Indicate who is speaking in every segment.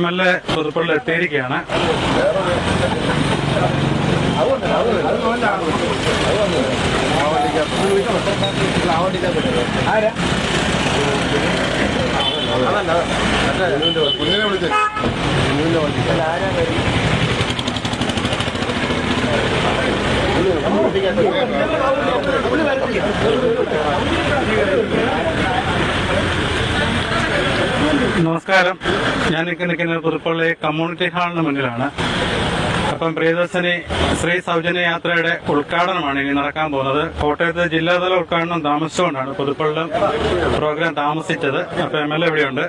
Speaker 1: MLA Puthuppally എത്തിയിരിക്കുകയാണ്. നമസ്കാരം. ഞാൻ നിൽക്കുന്നത് പുതുപ്പള്ളി കമ്മ്യൂണിറ്റി ഹാളിന് മുന്നിലാണ്. അപ്പം പ്രിയദർശിനി ശ്രീ സൗജന്യ യാത്രയുടെ ഉദ്ഘാടനമാണ് ഇനി നടക്കാൻ പോകുന്നത്. കോട്ടയത്ത് ജില്ലാതല ഉദ്ഘാടനം താമസിച്ചുകൊണ്ടാണ് പുതുപ്പള്ളി പ്രോഗ്രാം താമസിച്ചത്. അപ്പൊ MLA ഇവിടെയുണ്ട്.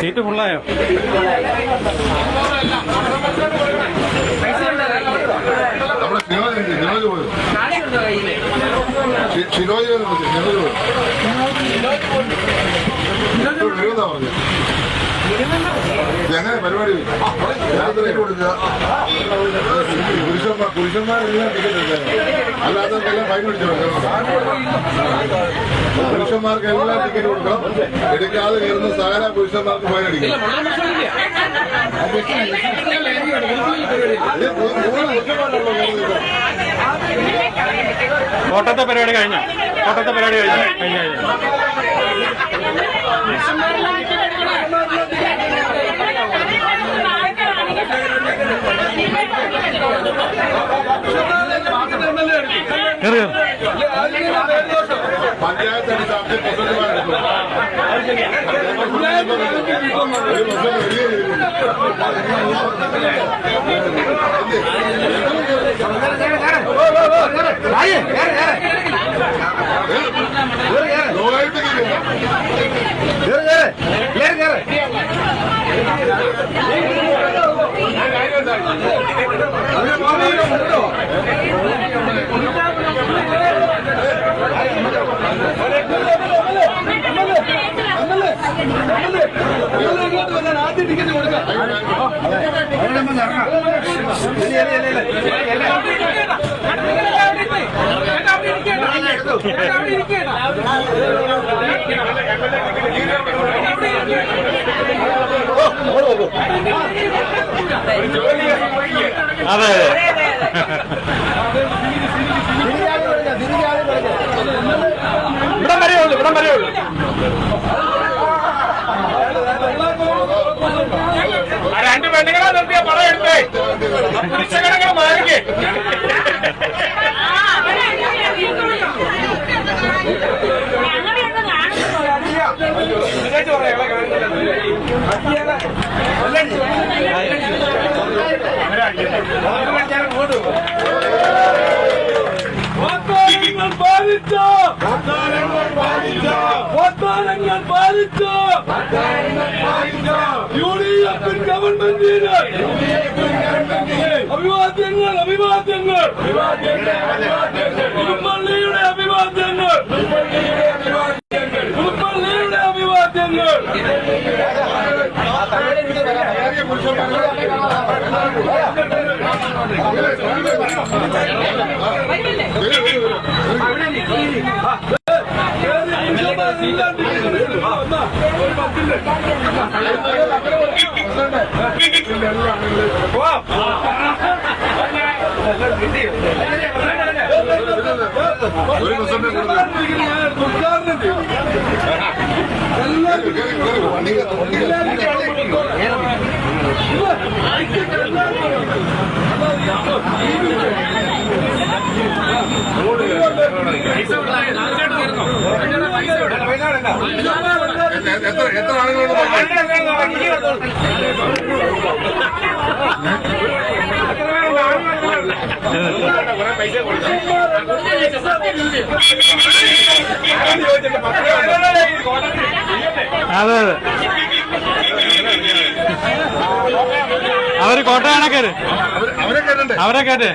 Speaker 1: സീറ്റ് ഫുള്ളായോ?
Speaker 2: എങ്ങനെ പരിപാടി പുരുഷന്മാരെല്ലാം ടിക്കറ്റ് എടുക്കാൻ അല്ലാത്തവർക്കെല്ലാം ഫൈൻ അടിച്ചു പുരുഷന്മാർക്ക് എല്ലാം ടിക്കറ്റ് കൊടുക്കണം. എടുക്കാതെ കയറുന്ന സകല പുരുഷന്മാർക്ക് ഫൈൻ അടിക്കണം.
Speaker 1: കോട്ടയത്തെ പരിപാടി കഴിഞ്ഞ
Speaker 2: പഞ്ചായത്ത് ആദ്യം ടിക്കറ്റ് കൊടുക്കാം.
Speaker 1: അതെ ഇവിടം വരെയുള്ളൂ. രണ്ട് പെണ്ണുങ്ങളെ നിർത്തിയ പണം എടുത്തേ പുരുഷകണങ്ങൾ മാറിക്കേ. UDF ഗവൺമെന്റിന് അഭിവാദ്യങ്ങൾ പുതുപ്പള്ളിയുടെ അഭിവാദ്യങ്ങൾ എത്ര ആളുകളോട് അതെ അവര് കോട്ടയാണ് കയറ്,
Speaker 2: അവരെ കേട്ടണ്ടേ?
Speaker 1: അവരെ കയറ്റ്.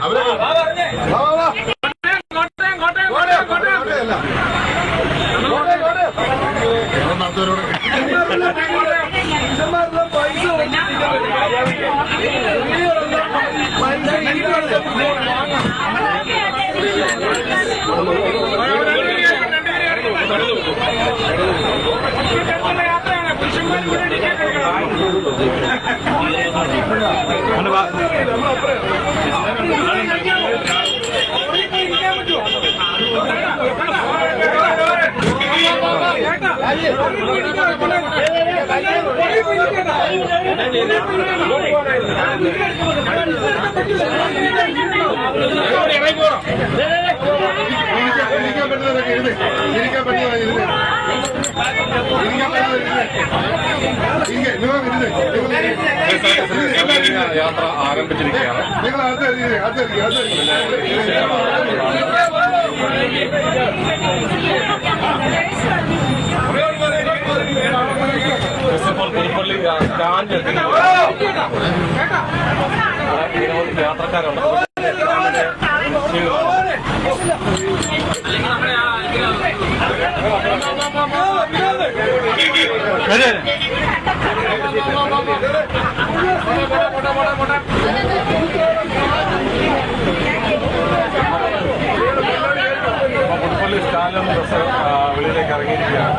Speaker 3: യാത്ര ആരംഭിച്ചിരിക്കുകയാണ്. ഇപ്പോൾ പുതുപ്പള്ളി സ്റ്റാൻഡ് നിരവധി യാത്രക്കാരുണ്ട്. പുതുപ്പള്ളി സ്റ്റാൻഡിൽ നിന്ന് ബസ് വെളിയിലേക്ക് ഇറങ്ങിയിരിക്കുകയാണ്.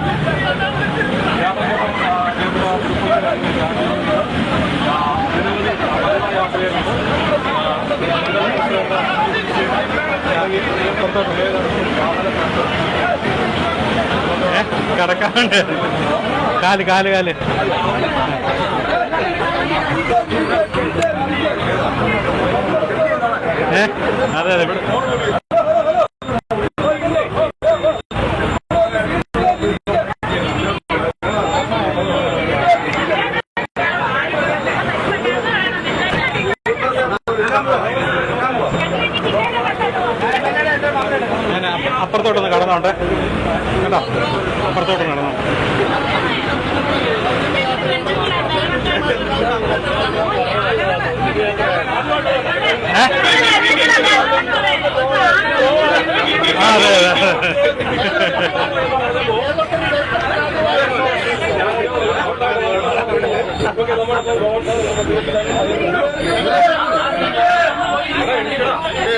Speaker 1: കടക്കാണ്ട് കാല് കാല് കാല് അതെ അതെ ഞാൻ അപ്പുറത്തോട്ടൊന്ന് കടന്നോട്ടെ കേട്ടോ, അപ്പുറത്തോട്ടൊന്ന് കടന്നോ. അതെ അതെ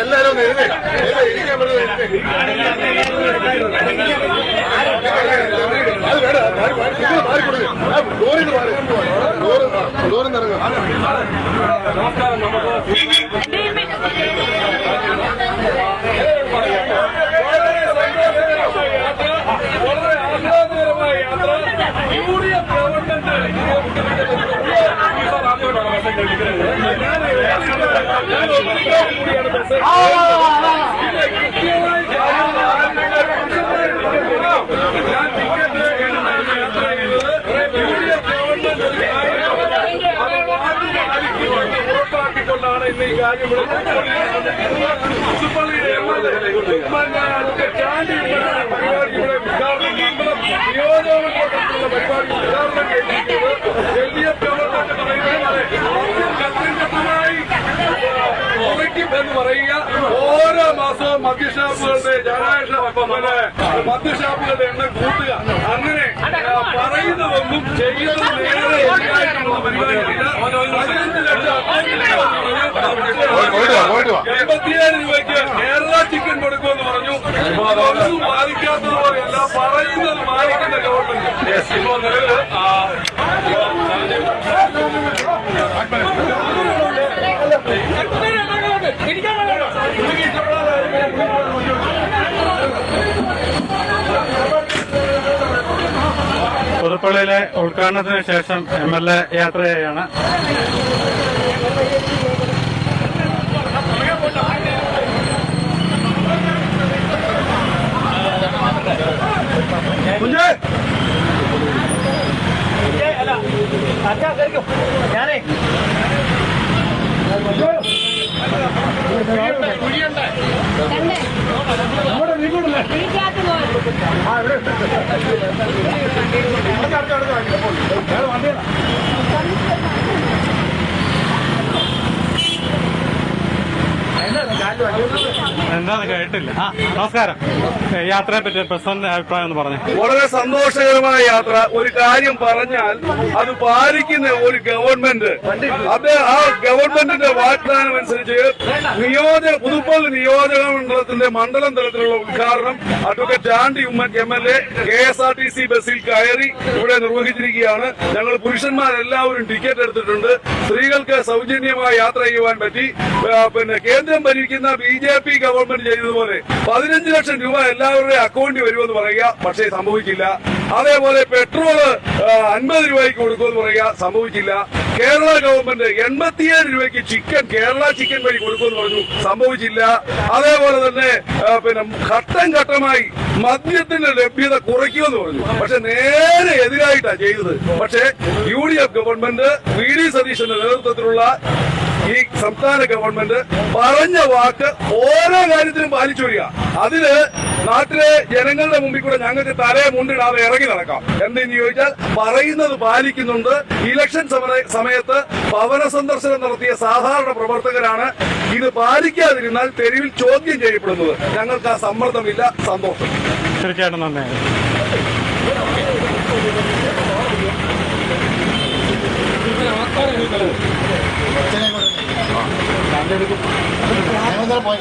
Speaker 2: എല്ലാരും ഇരിക്കാൻ ാണ് ഇന്ന് ഈ കാര്യം മുനിസിപ്പാലിറ്റിയുടെ പരിപാടി ഉദ്ഘാടനം ചെയ്തിരിക്കുന്നത് LDF ഗവൺമെന്റ് എന്ന് പറയുക. ഓരോ മാസവും മദ്യഷാപ്പുകളുടെ മദ്യഷാപ്പുകളുടെ എണ്ണം കൂട്ടുക, അങ്ങനെ പറയുന്നതൊന്നും ചെയ്യുന്നത് നേരെ എതിരായിട്ടുള്ള പരിപാടിയില്ല. 15 ലക്ഷം 87 രൂപയ്ക്ക് കേരള ചിക്കൻ കൊടുക്കുമെന്ന് പറഞ്ഞു. അതൊന്നും ബാധിക്കാത്തതുപോലെയല്ല, പറയുന്നത് ബാധിക്കുന്ന ഗവൺമെന്റ്. ഇപ്പോ നിലവിൽ
Speaker 1: പുതുപ്പള്ളിയിലെ ഉദ്ഘാടനത്തിന് ശേഷം MLA യാത്രയാണ്.
Speaker 4: ഞാനേ
Speaker 1: എന്താന്ന് കേട്ടില്ല. നമസ്കാരം. യാത്രയെ പറ്റി പ്രസിഡന്റ് അഭിപ്രായം ഒന്ന് പറഞ്ഞു.
Speaker 4: വളരെ സന്തോഷകരമായ യാത്ര. ഒരു കാര്യം പറഞ്ഞാൽ അത് പാലിക്കുന്ന ഒരു ഗവൺമെന്റ്, അത് ആ ഗവൺമെന്റിന്റെ വാഗ്ദാനം അനുസരിച്ച് പുതുപ്പള്ളി നിയോജക മണ്ഡലത്തിന്റെ മണ്ഡലം തലത്തിലുള്ള ഉദ്ഘാടനം advocate Chandy Oommen MLA KSRTC ബസ്സിൽ കയറി ഇവിടെ നിർവഹിച്ചിരിക്കുകയാണ്. ഞങ്ങൾ പുരുഷന്മാരെല്ലാവരും ടിക്കറ്റ് എടുത്തിട്ടുണ്ട്. സ്ത്രീകൾക്ക് സൗജന്യമായി യാത്ര ചെയ്യുവാൻ പറ്റി. പിന്നെ കേന്ദ്രം ഭരിക്കുന്ന BJP ഗവൺമെന്റ് ചെയ്തതുപോലെ 15 ലക്ഷം രൂപ എല്ലാവരുടെയും അക്കൗണ്ടിൽ വരുമെന്ന് പറയുക, പക്ഷേ സംഭവിച്ചില്ല. അതേപോലെ പെട്രോള് 50 രൂപയ്ക്ക് കൊടുക്കുമെന്ന് പറയുക, സംഭവിച്ചില്ല. കേരള ഗവൺമെന്റ് 87 രൂപയ്ക്ക് കേരള ചിക്കൻ വഴി കൊടുക്കുമെന്ന് പറഞ്ഞു, സംഭവിച്ചില്ല. അതേപോലെ തന്നെ പിന്നെ ഘട്ടം ഘട്ടമായി മദ്യത്തിന്റെ ലഭ്യത കുറയ്ക്കുമെന്ന് പറഞ്ഞു, പക്ഷെ നേരെ എതിരായിട്ടാണ് ചെയ്തത്. പക്ഷേ UDF ഗവൺമെന്റ് VD സതീശന്റെ നേതൃത്വത്തിലുള്ള ഈ സംസ്ഥാന ഗവൺമെന്റ് പറഞ്ഞ വാക്ക് ഓരോ കാര്യത്തിലും പാലിച്ചു വരിക. അതില് നാട്ടിലെ ജനങ്ങളുടെ മുമ്പിൽ കൂടെ ഞങ്ങൾക്ക് തലയെ മുണ്ടിടാതെ ഇറങ്ങി നടക്കാം. എന്തെന്ന് ചോദിച്ചാൽ പറയുന്നത് പാലിക്കുന്നുണ്ട്. ഇലക്ഷൻ സമയത്ത് ഭവന സന്ദർശനം നടത്തിയ സാധാരണ പ്രവർത്തകരാണ് ഇത് പാലിക്കാതിരുന്നാൽ തെരുവിൽ ചോദ്യം ചെയ്യപ്പെടുന്നത്. ഞങ്ങൾക്ക് ആ സമ്മർദ്ദമില്ല. സന്തോഷം.
Speaker 1: തീർച്ചയായിട്ടും നന്ദി.
Speaker 2: ഞങ്ങൾ പോയി